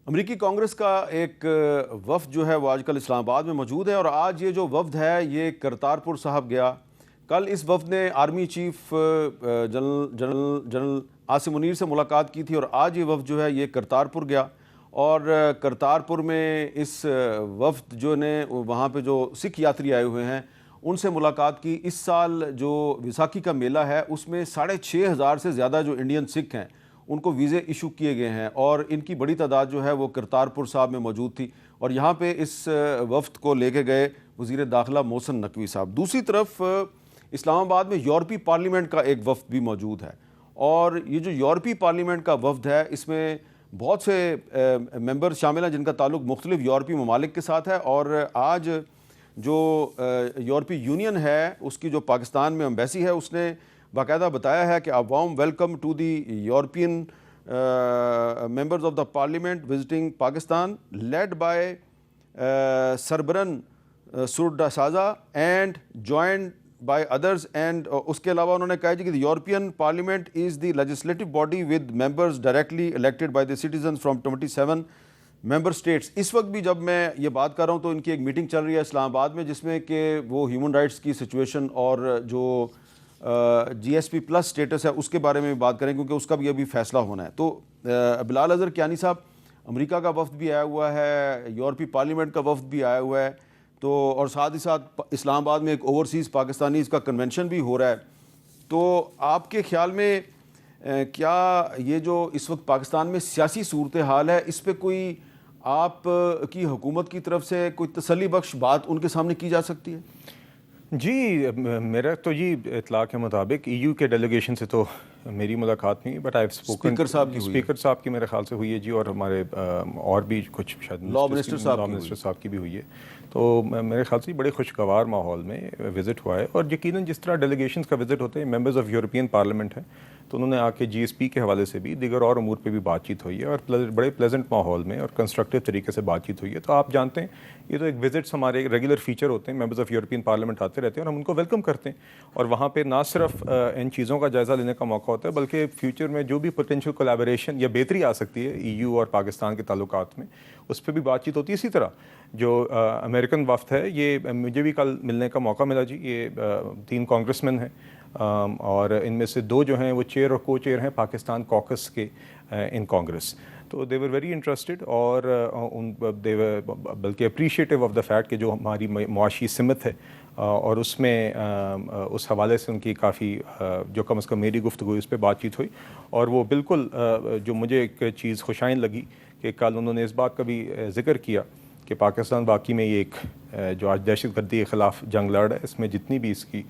امریکی کانگریس کا ایک وفد جو ہے وہ آج کل اسلام آباد میں موجود ہے، اور آج یہ جو وفد ہے یہ کرتارپور صاحب گیا۔ کل اس وفد نے army chief general Asim Munir سے ملاقات کی تھی، اور آج یہ وفد جو ہے یہ کرتارپور گیا، اور کرتارپور میں اس وفد جو نے وہاں پہ جو سکھ یاتری آئے ہوئے ہیں ان سے ملاقات کی۔ اس سال جو ویساکھی کا میلہ ہے اس میں 6,500 سے زیادہ جو انڈین سکھ ہیں ان کو ویزے ایشو کیے گئے ہیں، اور ان کی بڑی تعداد جو ہے وہ کرتارپور صاحب میں موجود تھی، اور یہاں پہ اس وفد کو لے کے گئے وزیر داخلہ محسن نقوی صاحب۔ دوسری طرف اسلام آباد میں یورپی پارلیمنٹ کا ایک وفد بھی موجود ہے، اور یہ جو یورپی پارلیمنٹ کا وفد ہے اس میں بہت سے ممبر شامل ہیں جن کا تعلق مختلف یورپی ممالک کے ساتھ ہے، اور آج جو یورپی یونین ہے اس کی جو پاکستان میں ایمبیسی ہے اس نے باقاعدہ بتایا ہے کہ a warm welcome to the European members of the parliament visiting Pakistan led by Sarbaran Surdasaza and joined by others, and اس کے علاوہ انہوں نے کہا کہ the European Parliament is the legislative body with members directly elected by the citizens from 27 member states۔ اس وقت بھی جب میں یہ بات کر رہا ہوں تو ان کی ایک میٹنگ چل رہی ہے اسلام آباد میں جس میں کہ وہ ہیومن رائٹس کی سچویشن اور جو جی ایس پی پلس سٹیٹس ہے اس کے بارے میں بھی بات کریں، کیونکہ اس کا بھی ابھی فیصلہ ہونا ہے۔ تو بلال اظہر کیانی صاحب، امریکہ کا وفد بھی آیا ہوا ہے، یورپی پارلیمنٹ کا وفد بھی آیا ہوا ہے، تو اور ساتھ ہی ساتھ اسلام آباد میں ایک اوورسیز پاکستانیز کا کنونشن بھی ہو رہا ہے۔ تو آپ کے خیال میں کیا یہ جو اس وقت پاکستان میں سیاسی صورتحال ہے اس پہ کوئی آپ کی حکومت کی طرف سے کوئی تسلی بخش بات ان کے سامنے کی جا سکتی ہے؟ جی، میرا تو یہ اطلاع کے مطابق ای یو کے ڈیلیگیشن سے تو میری ملاقات نہیں، بٹ اسپیکر صاحب کی میرے خیال سے ہوئی ہے جی، اور ہمارے اور بھی کچھ شاید لا منسٹر صاحب کی بھی ہوئی ہے۔ تو میرے خیال سے بڑے خوشگوار ماحول میں وزٹ ہوا ہے، اور یقیناً جس طرح ڈیلیگیشنز کا وزٹ ہوتے ہیں، ممبرز آف یورپین پارلیمنٹ ہیں تو انہوں نے آ کے جی ایس پی کے حوالے سے بھی دیگر اور امور پہ بھی بات چیت ہوئی ہے، اور بڑے پلیزنٹ ماحول میں اور کنسٹرکٹیو طریقے سے بات چیت ہوئی ہے۔ تو آپ جانتے ہیں یہ تو ایک وزٹس ہمارے ریگولر فیچر ہوتے ہیں، ممبرز آف یورپین پارلیمنٹ آتے رہتے ہیں اور ہم ان کو ویلکم کرتے ہیں، اور وہاں پہ نہ صرف ان چیزوں کا جائزہ لینے کا موقع ہوتا ہے بلکہ فیوچر میں جو بھی پوٹینشیل کولیبوریشن یا بہتری آ سکتی ہے ای یو اور پاکستان کے تعلقات میں اس پہ بھی بات چیت ہوتی ہے۔ اسی طرح جو امریکن وفد ہے یہ مجھے بھی کل ملنے کا موقع ملا جی، یہ 3 کانگریس مین ہیں، اور ان میں سے 2 جو ہیں وہ چیئر اور کو چیئر ہیں پاکستان کوکس کے ان کانگریس۔ تو دے ور ویری انٹرسٹڈ، اور دے ور بلکہ اپریشیٹیو آف دا فیکٹ کہ جو ہماری معاشی سمت ہے اور اس میں اس حوالے سے ان کی کافی جو کم از کم میری گفتگو اس پہ بات چیت ہوئی، اور وہ بالکل جو مجھے ایک چیز خوشائن لگی کہ کل انہوں نے اس بات کا بھی ذکر کیا کہ پاکستان باقی میں یہ ایک جو آج دہشت گردی کے خلاف جنگ لڑ رہا ہے اس میں جتنی بھی اس کی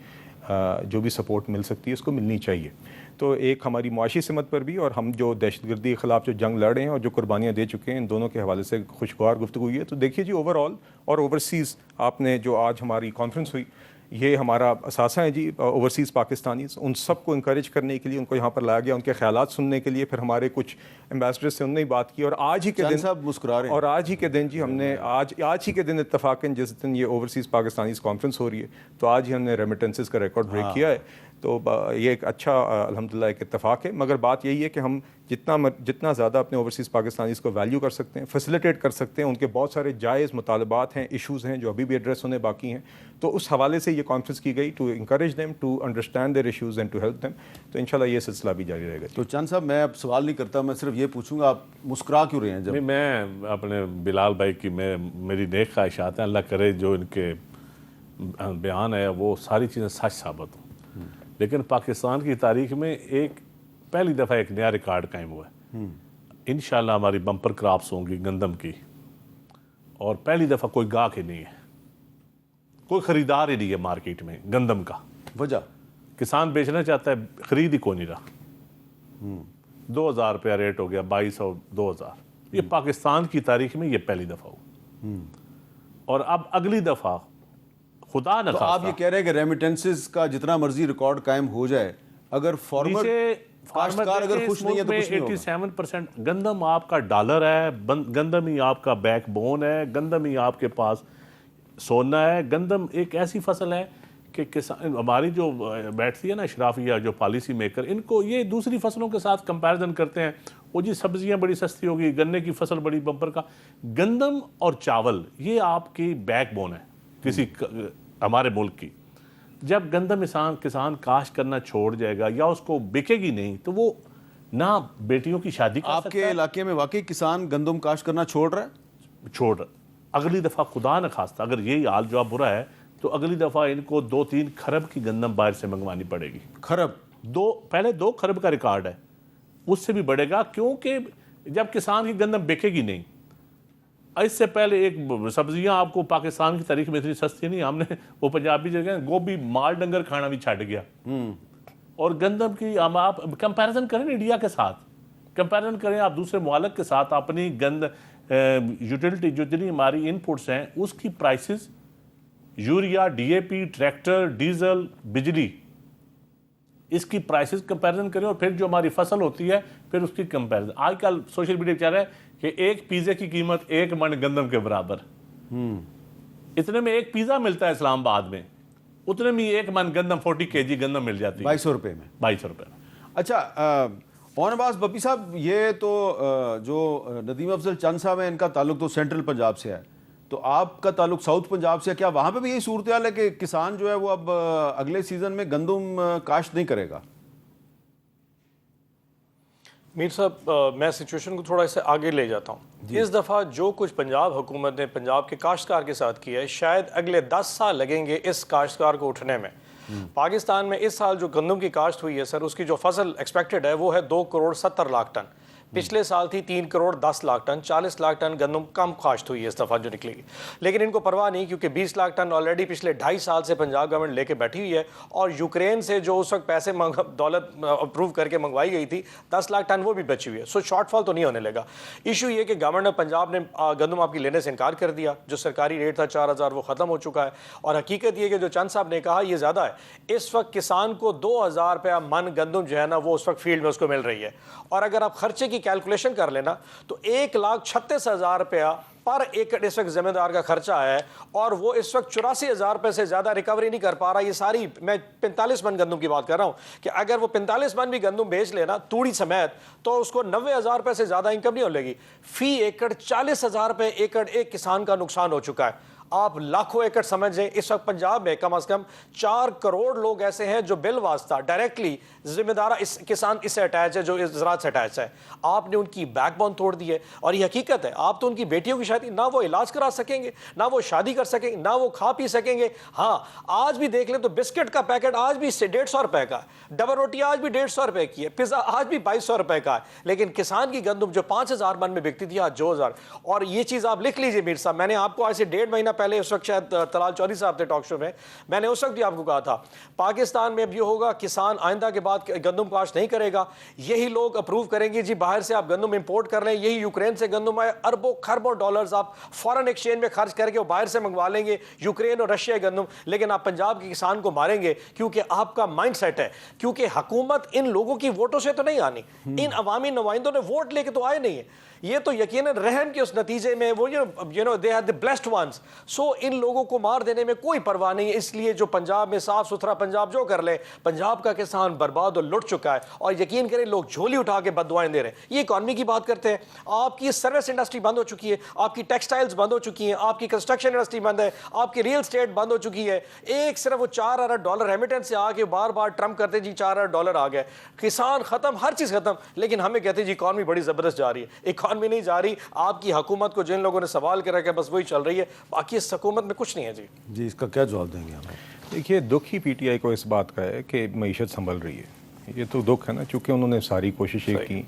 جو بھی سپورٹ مل سکتی ہے اس کو ملنی چاہیے۔ تو ایک ہماری معاشی سمت پر بھی، اور ہم جو دہشت گردی کے خلاف جو جنگ لڑ رہے ہیں اور جو قربانیاں دے چکے ہیں، ان دونوں کے حوالے سے خوشگوار گفتگو ہوئی ہے۔ تو دیکھیے جی، اوور آل اور اوورسیز آپ نے جو آج ہماری کانفرنس ہوئی یہ ہمارا اثاثہ ہے جی، اوورسیز پاکستانیز ان سب کو انکریج کرنے کے لیے ان کو یہاں پر لایا گیا، ان کے خیالات سننے کے لیے۔ پھر ہمارے کچھ ایمبیسڈر سے انہوں نے بات کی، اور آج ہی کے دن مسکرا رہے ہیں، اور آج ہی کے دن جی ہم نے آج ہی کے دن اتفاقاً جس دن یہ اوورسیز پاکستانیز کانفرنس ہو رہی ہے تو آج ہی ہم نے ریمیٹنسز کا ریکارڈ بریک کیا ہے۔ تو یہ ایک اچھا الحمدللہ ایک اتفاق ہے، مگر بات یہی ہے کہ ہم جتنا زیادہ اپنے اوورسیز پاکستانیز کو ویلیو کر سکتے ہیں، فیسیلیٹیٹ کر سکتے ہیں، ان کے بہت سارے جائز مطالبات ہیں، ایشوز ہیں جو ابھی بھی ایڈریس ہونے باقی ہیں، تو اس حوالے سے یہ کانفرنس کی گئی to encourage them to understand their issues and to help them. تو انشاءاللہ یہ سلسلہ بھی جاری رہے گا۔ تو چند صاحب میں اب سوال نہیں کرتا، میں صرف یہ پوچھوں گا آپ مسکرا کیوں رہے ہیں؟ جب میں اپنے بلال بھائی کی میری نیک خواہشات ہیں، اللہ کرے جو ان کے بیان ہے وہ ساری چیزیں سچ ثابت ہوں، لیکن پاکستان کی تاریخ میں ایک پہلی دفعہ ایک نیا ریکارڈ قائم ہوا ہے۔ انشاءاللہ ہماری بمپر کراپس ہوں گی گندم کی، اور پہلی دفعہ کوئی گاہک ہی نہیں ہے، کوئی خریدار ہی نہیں ہے مارکیٹ میں گندم کا۔ وجہ کسان بیچنا چاہتا ہے، خرید ہی کوئی نہیں رہا۔ 2,000 روپیہ ریٹ ہو گیا، 2,200 2,000۔ یہ پاکستان کی تاریخ میں یہ پہلی دفعہ ہوا، اور اب اگلی دفعہ خدا نہ تو آپ یہ کہہ رہے ہیں کہ ریمیٹنسز کا جتنا مرضی ریکارڈ قائم ہو جائے، اگر فارمر کاشتکار اگر خوش نہیں ہے تو کچھ نہیں ہوگا۔ 87% گندم آپ کا ڈالر ہے، گندم ہی آپ کا بیک بون ہے، گندم ہی آپ کے پاس سونا ہے۔ گندم ایک ایسی فصل ہے کہ کسان ہماری جو بیٹھتی ہے نا اشرافیہ جو پالیسی میکر، ان کو یہ دوسری فصلوں کے ساتھ کمپیریزن کرتے ہیں، وہ جی سبزیاں بڑی سستی ہوگی، گنے کی فصل بڑی بمپر کا. گندم اور چاول یہ آپ کی بیک بون ہے کسی ہمارے ملک کی. جب گندم کسان کاشت کرنا چھوڑ جائے گا یا اس کو بکے گی نہیں تو وہ نہ بیٹیوں کی شادی کر آپ کے علاقے میں واقعی کسان گندم کاشت کرنا چھوڑ رہا ہے؟ چھوڑ. اگلی دفعہ خدا نہ خواستہ اگر یہی حال جو اب برا ہے تو اگلی دفعہ ان کو 2-3 کھرب کی گندم باہر سے منگوانی پڑے گی. خرب پہلے 2 کھرب کا ریکارڈ ہے، اس سے بھی بڑھے گا، کیونکہ جب کسان کی گندم بکے گی نہیں. اس سے پہلے ایک سبزیاں آپ کو پاکستان کی تاریخ میں اتنی سستی نہیں، ہم نے وہ پنجابی جگہ گوبھی مال ڈنگر کھانا بھی چھٹ گیا. اور گندم کی آپ کمپیریزن کریں انڈیا کے ساتھ، کمپیریزن کریں آپ دوسرے ممالک کے ساتھ، اپنی یوٹیلٹی جتنی ہماری ان پٹس ہیں اس کی prices, urea, D A P, tractor, diesel, بجلی، اس کی پرائسز کمپیریزن کریں اور پھر جو ہماری فصل ہوتی ہے پھر اس کی کمپیریزن. آج کل سوشل میڈیا چل رہا ہے کہ ایک پیزے کی قیمت 1 من گندم کے برابر. اتنے میں ایک پیزا ملتا ہے اسلام آباد میں، اتنے میں 1 من گندم 40 kg گندم مل جاتی ہے 2200 روپے میں. 2200 روپے میں. اچھا عباس بپی صاحب، یہ تو جو ندیم افضل چند صاحب ہیں ان کا تعلق تو سینٹرل پنجاب سے ہے، تو آپ کا تعلق ساؤتھ پنجاب سے ہے. کیا وہاں پہ بھی یہی صورتحال ہے کہ کسان جو ہے وہ اب اگلے سیزن میں گندم کاشت نہیں کرے گا؟ میر صاحب میں سچویشن کو تھوڑا اس سے آگے لے جاتا ہوں. اس دفعہ جو کچھ پنجاب حکومت نے پنجاب کے کاشتکار کے ساتھ کیا ہے، شاید اگلے 10 سال لگیں گے اس کاشتکار کو اٹھنے میں. پاکستان میں اس سال جو گندم کی کاشت ہوئی ہے سر، اس کی جو فصل ایکسپیکٹڈ ہے وہ ہے 2,70,00,000 ٹن. پچھلے سال تھی 3,10,00,000 ٹن. 40 لاکھ ٹن گندم کم کاشت ہوئی ہے اس دفعہ جو نکلے گی. لیکن ان کو پرواہ نہیں، کیونکہ 20 لاکھ ٹن آلریڈی پچھلے 2.5 سال سے پنجاب گورنمنٹ لے کے بیٹھی ہوئی ہے. اور یوکرین سے جو اس وقت پیسے دولت اپروو کر کے منگوائی گئی تھی 10 لاکھ ٹن وہ بھی بچی ہوئی ہے. سو شارٹ فال تو نہیں ہونے لگا. ایشو یہ کہ گورنمنٹ آف پنجاب نے گندم آپ کی لینے سے انکار کر دیا. جو سرکاری ریٹ تھا 4,000 وہ ختم ہو چکا ہے. اور حقیقت یہ کہ جو چند صاحب نے کہا یہ زیادہ ہے. اس وقت کسان کو 2,000 روپیہ من گندم جو ہے نا وہ اس وقت فیلڈ میں اس کو مل رہی ہے. اور اگر آپ خرچے کی کیلکولیشن کر لینا تو 1,36,000 روپیہ پر ایکڑ اس وقت ذمہ دار کا خرچہ ہے. اور وہ اس وقت 84,000 روپے سے زیادہ ریکوری نہیں کر پا رہا. یہ ساری میں 45 من گندم کی بات کر رہا ہوں کہ اگر وہ 45 من بھی گندم بیچ لینا توڑی سمیت تو اس کو 90,000 روپے سے زیادہ انکم نہیں ہونے گی. فی ایکڑ 40,000 روپے ایکڑ ایک کسان کا نقصان ہو چکا ہے. آپ لاکھوں ایکڑ سمجھ جائیں. اس وقت پنجاب میں کم از کم 4 کروڑ لوگ ایسے ہیں جو بل واسطہ ڈائریکٹلی ذمہ دار اس کسان اس سے اٹیچ ہے، جو زراعت سے اٹیچ ہے. آپ نے ان کی بیک بون توڑ دی ہے. اور یہ حقیقت ہے، آپ تو ان کی بیٹیوں کی شادی نہ وہ علاج کرا سکیں گے، نہ وہ شادی کر سکیں گے، نہ وہ کھا پی سکیں گے. ہاں آج بھی دیکھ لیں تو بسکٹ کا پیکٹ آج بھی 150 روپے کا ہے، ڈبل روٹی آج بھی 150 روپے کی ہے، پیزا آج بھی 2200 روپے کا ہے. لیکن کسان کی گندم جو 5,000 من میں بکتی تھی آج 2,000. اور یہ چیز آپ لکھ لیجئے میر صاحب، میں نے آپ کو آج سے 1.5 مہینہ پہلے، اس وقت شاید طلال چودھری صاحب تھے ٹاک شو میں نے اس وقت بھی آپ کو کہا تھا پاکستان میں اب یہ ہوگا کسان آئندہ کے بعد گندم کاشت نہیں کرے گا. یہی لوگ اپروو کریں گے جی باہر سے آپ گندم امپورٹ کر لیں. یہی یوکرین سے گندم آئے، اربوں خربوں ڈالرز آپ فارن ایکسچینج میں خرچ کر کے وہ باہر سے منگوا لیں گے یوکرین اور رشیا گندم. لیکن آپ پنجاب کے کسان کو ماریں گے کیونکہ آپ کا مائنڈ سیٹ ہے. کیونکہ حکومت ان لوگوں کی ووٹوں سے تو نہیں آنی، ان عوامی نمائندوں نے ووٹ لے کے تو آئے نہیں ہیں. یہ تو یقیناً رحم کے اس نتیجے میں وہ they are the blessed ones. سو ان لوگوں کو مار دینے میں کوئی پرواہ نہیں ہے. اس لیے جو پنجاب میں صاف ستھرا پنجاب جو کر لے، پنجاب کا کسان برباد اور لٹ چکا ہے. اور یقین کریں لوگ جھولی اٹھا کے بد دعائیں دے رہے ہیں. یہ اکانومی کی بات کرتے ہیں. آپ کی سروس انڈسٹری بند ہو چکی ہے، آپ کی ٹیکسٹائلز بند ہو چکی ہیں، آپ کی کنسٹرکشن انڈسٹری بند ہے، آپ کی ریل اسٹیٹ بند ہو چکی ہے. ایک صرف وہ 4 ارب ڈالر ریمیٹنس سے آ کے بار بار ٹرمپ کرتے جی 4 ارب ڈالر آ گئے، کسان ختم، ہر چیز ختم. لیکن ہمیں کہتے جی اکانومی بڑی زبردست جا رہی ہے. اکانومی نہیں جا رہی. آپ کی حکومت کو جن لوگوں نے سوال کر رکھا ہے بس وہی چل رہی ہے، باقی اس حکومت میں کچھ نہیں ہے. جی اس کا کیا جواب دیں گے آپ؟ دیکھیے دکھ ہی پی ٹی آئی کو اس بات کا ہے کہ معیشت سنبھل رہی ہے. یہ تو دکھ ہے نا، چونکہ انہوں نے ساری کوششیں کی.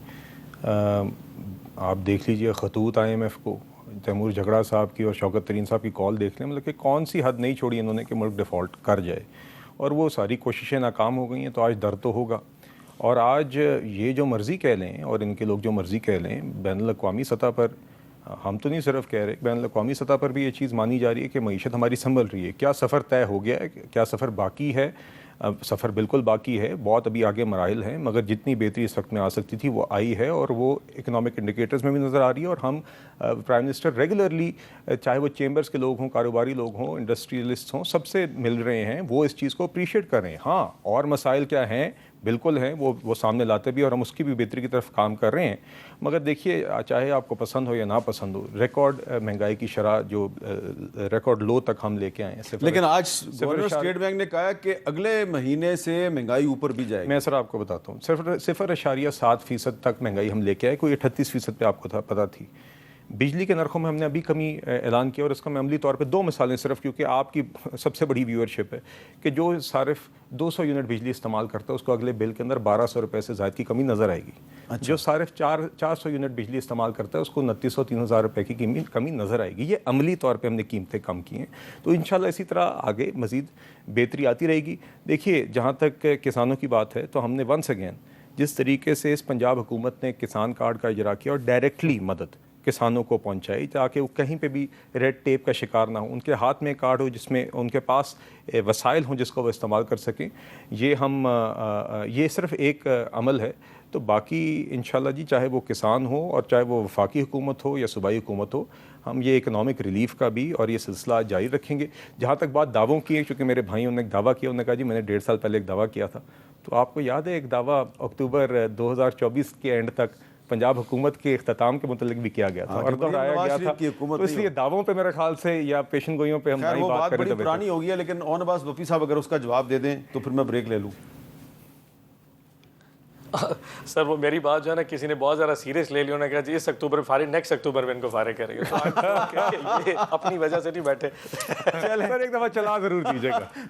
آپ دیکھ لیجئے خطوط IMF کو، تیمور جھگڑا صاحب کی اور شوکت ترین صاحب کی کال دیکھ لیں، مطلب کہ کون سی حد نہیں چھوڑی انہوں نے کہ ملک ڈیفالٹ کر جائے. اور وہ ساری کوششیں ناکام ہو گئی ہیں. تو آج درد تو ہوگا. اور آج یہ جو مرضی کہہ لیں اور ان کے لوگ جو مرضی کہہ لیں، بین الاقوامی سطح پر ہم تو نہیں صرف کہہ رہے، بین الاقوامی سطح پر بھی یہ چیز مانی جا رہی ہے کہ معیشت ہماری سنبھل رہی ہے. کیا سفر طے ہو گیا ہے؟ کیا سفر باقی ہے؟ سفر بالکل باقی ہے، بہت ابھی آگے مراحل ہیں، مگر جتنی بہتری اس وقت میں آ سکتی تھی وہ آئی ہے، اور وہ اکنامک انڈیکیٹرز میں بھی نظر آ رہی ہے. اور ہم پرائم منسٹر ریگولرلی، چاہے وہ چیمبرز کے لوگ ہوں، کاروباری لوگ ہوں، انڈسٹریلسٹ ہوں، سب سے مل رہے ہیں، وہ اس چیز کو اپریشیٹ کر رہے ہیں. ہاں، اور مسائل کیا ہیں بالکل ہیں، وہ سامنے لاتے بھی، اور ہم اس کی بھی بہتری کی طرف کام کر رہے ہیں. مگر دیکھیے، چاہے آپ کو پسند ہو یا نا پسند ہو، ریکارڈ مہنگائی کی شرح جو ریکارڈ لو تک ہم لے کے آئے ہیں. لیکن آج گورنر اسٹیٹ بینک نے کہا کہ اگلے مہینے سے مہنگائی اوپر بھی جائے گی. میں سر آپ کو بتاتا ہوں، 0.7% تک مہنگائی ہم لے کے آئے. کوئی 38% پہ آپ کو پتہ تھی. بجلی کے نرخوں میں ہم نے ابھی کمی اعلان کیا، اور اس کا میں عملی طور پہ 2 مثالیں صرف، کیونکہ آپ کی سب سے بڑی ویورشپ ہے، کہ جو صارف 200 یونٹ بجلی استعمال کرتا ہے اس کو اگلے بل کے اندر 1200 روپے سے زائد کی کمی نظر آئے گی. جو صارف 400 یونٹ بجلی استعمال کرتا ہے اس کو 2900-3000 روپے کی کمی نظر آئے گی. یہ عملی طور پہ ہم نے قیمتیں کم کی ہیں. تو انشاءاللہ اسی طرح آگے مزید بہتری آتی رہے گی. دیکھیے، جہاں تک کسانوں کی بات ہے تو ہم نے ونس اگین جس طریقے سے اس پنجاب حکومت نے کسان کارڈ کا اجرا کیا اور ڈائریکٹلی مدد کسانوں کو پہنچائی، تاکہ وہ کہیں پہ بھی ریڈ ٹیپ کا شکار نہ ہو، ان کے ہاتھ میں کارڈ ہو جس میں ان کے پاس وسائل ہوں جس کو وہ استعمال کر سکیں. یہ صرف ایک عمل ہے. تو باقی انشاءاللہ جی، چاہے وہ کسان ہو اور چاہے وہ وفاقی حکومت ہو یا صوبائی حکومت ہو، ہم یہ اکنامک ریلیف کا بھی اور یہ سلسلہ جاری رکھیں گے. جہاں تک بات دعووں کی ہے، چونکہ میرے بھائیوں نے ایک دعویٰ کیا، انہوں نے کہا جی میں نے 1.5 سال پہلے ایک دعویٰ کیا تھا. تو آپ کو یاد ہے ایک دعویٰ اکتوبر 2024 کے اینڈ تک پنجاب حکومت کے اختتام کے متعلق بھی کیا گیا تھا اور دہرایا گیا تھا. تو اس لیے دعووں پہ میرے خیال سے یا پیشن گوئیوں پہ ہم خیر وہ بات بڑی کریں. پرانی ہو گئی ہے، لیکن اون عباس وفی صاحب اگر اس کا جواب دے دیں تو پھر میں بریک لے لوں. سر وہ میری بات جو ہے نا کسی نے بہت زیادہ سیریس لے لی، انہوں نے کہا جی اس اکتوبر فارغ، نیکسٹ اکتوبر میں ان کو فارغ کریں گے. یہ اپنی وجہ سے نہیں بیٹھے. سر ایک دفعہ چلا ضرور دیجیے گا.